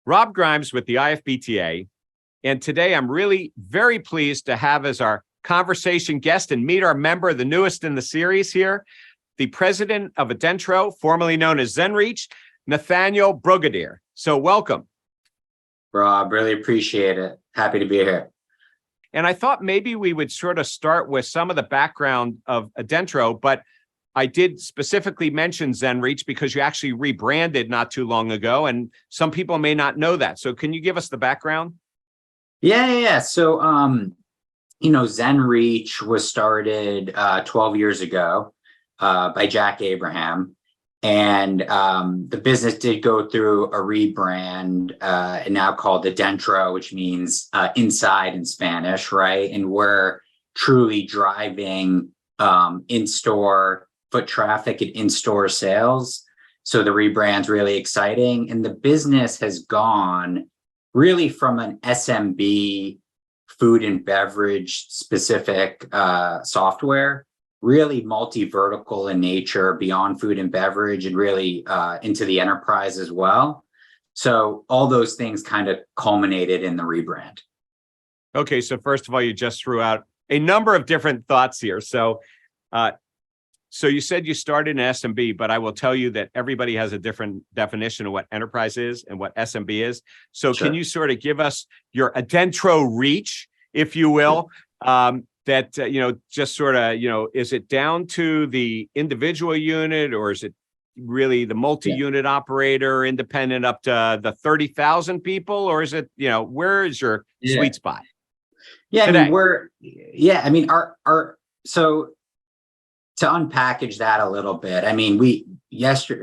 Rob Grimes with the IFBTA. And today I'm really very pleased to have as our conversation guest and meet our member, the newest in the series here, the president of Adentro, formerly known as ZenReach, Nathaniel Brugadier. So welcome. Rob, really appreciate it. Happy to be here. And I thought maybe we would sort of start with some of the background of Adentro, but I did specifically mention ZenReach because you actually rebranded not too long ago, and some people may not know that. So can you give us the background? Yeah. So, ZenReach was started 12 years ago by Jack Abraham. And the business did go through a rebrand and now called Adentro, which means inside in Spanish, right? And we're truly driving in-store foot traffic and in-store sales. So the rebrand's really exciting. And the business has gone really from an SMB food and beverage specific software, really multi-vertical in nature beyond food and beverage and really into the enterprise as well. So all those things kind of culminated in the rebrand. Okay, so first of all, you just threw out a number of different thoughts here. So you said you started in SMB, but I will tell you that everybody has a different definition of what enterprise is and what SMB is. So Sure. Can you sort of give us your Adentro reach, if you will? Just sort of, is it down to the individual unit, or is it really the multi-unit operator, independent up to the 30,000 people, or is it, where is your sweet spot? Yeah, today? So to unpackage that a little bit,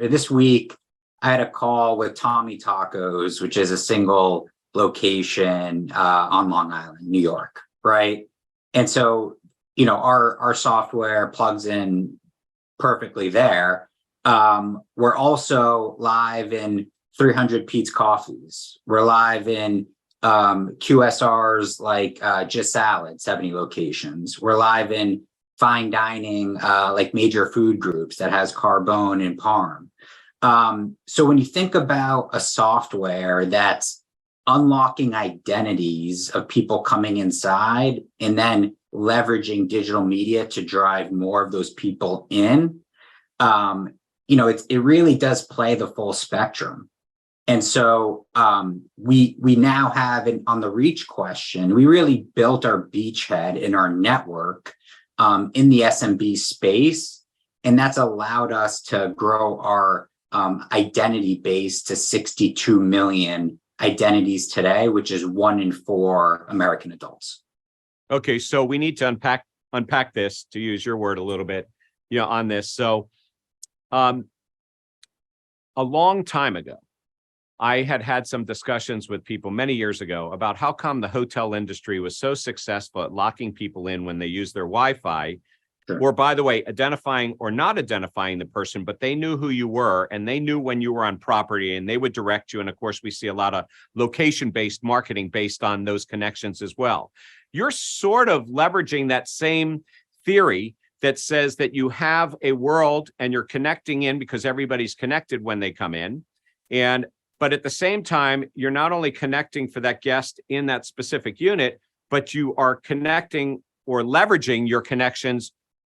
this week I had a call with Tommy Tacos, which is a single location on Long Island, New York, right? And so, our software plugs in perfectly there. We're also live in 300 Pete's Coffees. We're live in QSRs like Just Salad, 70 locations. We're live in fine dining like Major Food Groups that has Carbone and Parm. So when you think about a software that's unlocking identities of people coming inside and then leveraging digital media to drive more of those people in, it really does play the full spectrum. And so we now have, on the reach question, we really built our beachhead in our network in the SMB space, and that's allowed us to grow our identity base to 62 million identities today, which is 1 in 4 American adults. Okay, so we need to unpack this, to use your word, a little bit, on this. So, a long time ago, I had some discussions with people many years ago about how come the hotel industry was so successful at locking people in when they use their Wi-Fi. Sure. Or, by the way, identifying or not identifying the person, but they knew who you were and they knew when you were on property and they would direct you. And of course, we see a lot of location-based marketing based on those connections as well. You're sort of leveraging that same theory that says that you have a world and you're connecting in because everybody's connected when they come in. But at the same time, you're not only connecting for that guest in that specific unit, but you are connecting or leveraging your connections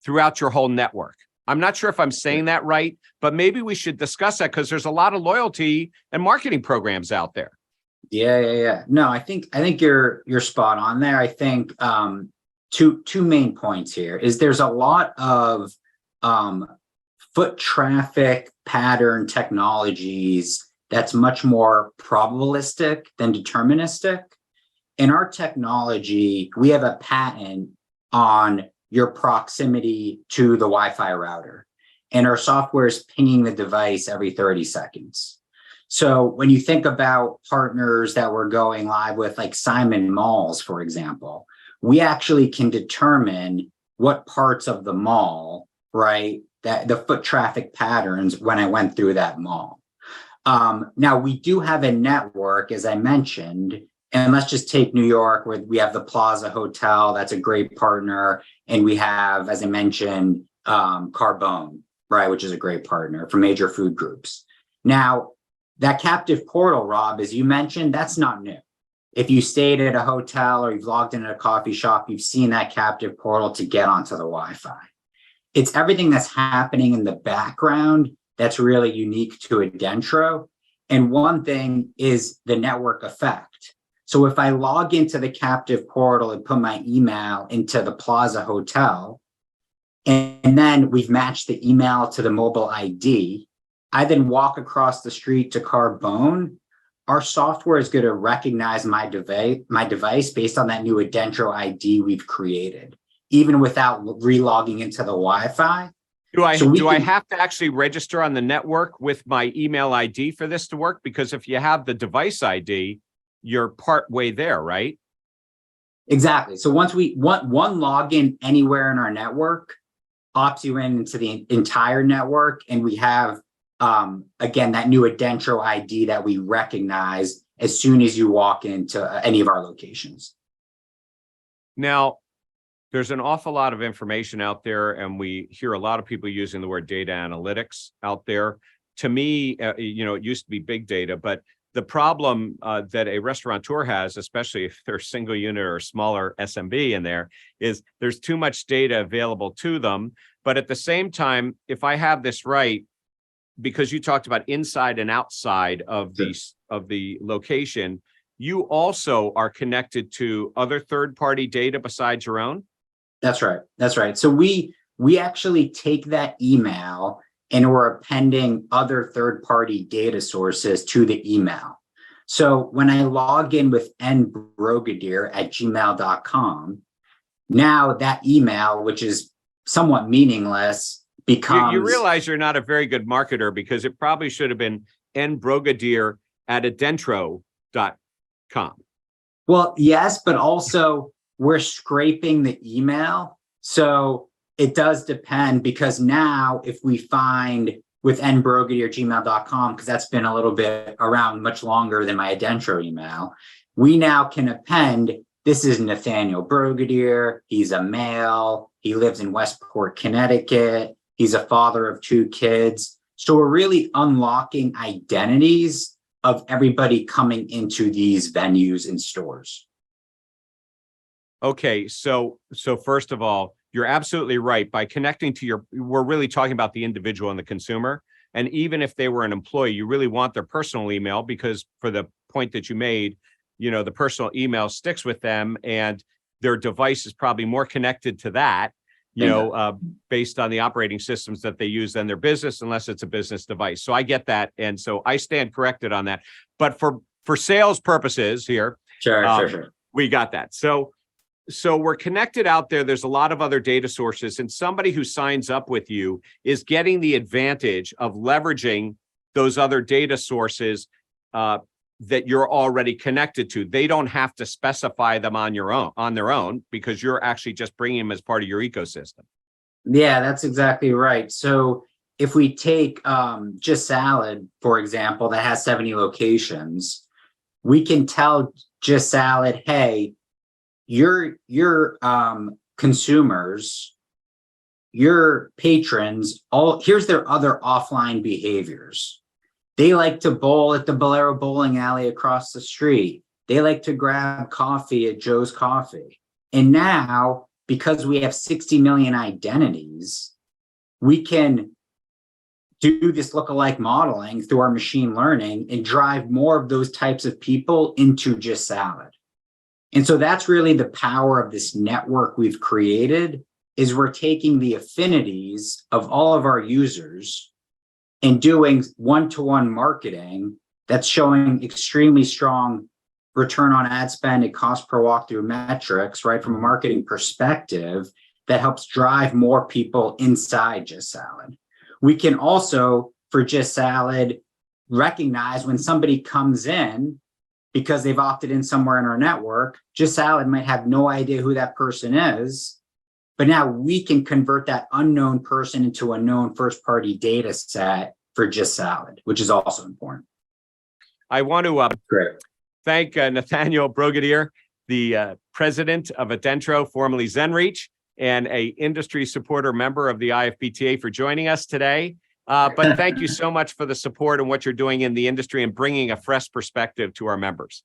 throughout your whole network. I'm not sure if I'm saying that right, but maybe we should discuss that because there's a lot of loyalty and marketing programs out there. Yeah. No, I think you're spot on there. I think two main points here is there's a lot of foot traffic pattern technologies that's much more probabilistic than deterministic. In our technology, we have a patent on your proximity to the Wi-Fi router, and our software is pinging the device every 30 seconds. So when you think about partners that we're going live with, like Simon Malls, for example, we actually can determine what parts of the mall, right, that the foot traffic patterns when I went through that mall. Now, we do have a network, as I mentioned, and let's just take New York, where we have the Plaza Hotel. That's a great partner. And we have, as I mentioned, Carbone, right, which is a great partner for Major Food Groups. Now, that captive portal, Rob, as you mentioned, that's not new. If you stayed at a hotel or you've logged in at a coffee shop, you've seen that captive portal to get onto the Wi-Fi. It's everything that's happening in the background that's really unique to Adentro. And one thing is the network effect. So if I log into the captive portal and put my email into the Plaza Hotel, and then we've matched the email to the mobile ID, I then walk across the street to Carbone, our software is going to recognize my device based on that new Adentro ID we've created, even without relogging into the Wi-Fi. Do I have to actually register on the network with my email ID for this to work? Because if you have the device ID, you're part way there, right? Exactly. So once one login anywhere in our network opts you into the entire network, and we have again, that new Adentro ID that we recognize as soon as you walk into any of our locations. Now, there's an awful lot of information out there, and we hear a lot of people using the word data analytics out there. To me, it used to be big data, but the problem that a restaurateur has, especially if they're single unit or smaller SMB in there, is there's too much data available to them. But at the same time, if I have this right, because you talked about inside and outside of the location, you also are connected to other third-party data besides your own? That's right. That's right. So we actually take that email and we're appending other third-party data sources to the email. So when I log in with nbrogadier@gmail.com, now that email, which is somewhat meaningless, becomes... You realize you're not a very good marketer, because it probably should have been nbrogadier@adentro.com. Well, yes, but also we're scraping the email. So it does depend, because now if we find with nbrogadier@gmail.com, because that's been a little bit around much longer than my Adentro email, we now can append, this is Nathaniel Brogadier. He's a male. He lives in Westport, Connecticut. He's a father of 2 kids. So we're really unlocking identities of everybody coming into these venues and stores. Okay, so first of all, you're absolutely right. By connecting to we're really talking about the individual and the consumer. And even if they were an employee, you really want their personal email, because for the point that you made, the personal email sticks with them, and their device is probably more connected to that, based on the operating systems that they use than their business, unless it's a business device. So I get that. And so I stand corrected on that. But for sales purposes here, Sure. We got that. So we're connected out there. There's a lot of other data sources, and somebody who signs up with you is getting the advantage of leveraging those other data sources that you're already connected to. They don't have to specify them on their own, because you're actually just bringing them as part of your ecosystem. Yeah, that's exactly right. So if we take Just Salad, for example, that has 70 locations, we can tell Just Salad, hey, your consumers, your patrons, here's their other offline behaviors. They like to bowl at the Bolero bowling alley across the street. They like to grab coffee at Joe's Coffee. And now, because we have 60 million identities, we can do this lookalike modeling through our machine learning and drive more of those types of people into Just Salad. And so that's really the power of this network we've created, is we're taking the affinities of all of our users and doing one-to-one marketing that's showing extremely strong return on ad spend and cost per walkthrough metrics, right, from a marketing perspective, that helps drive more people inside Just Salad. We can also, for Just Salad, recognize when somebody comes in because they've opted in somewhere in our network. Just Salad might have no idea who that person is, but now we can convert that unknown person into a known first-party data set for Just Salad, which is also important. I want to Great. thank Nathaniel Brogadier, the president of Adentro, formerly ZenReach, and a industry supporter member of the IFPTA, for joining us today. But thank you so much for the support and what you're doing in the industry and bringing a fresh perspective to our members.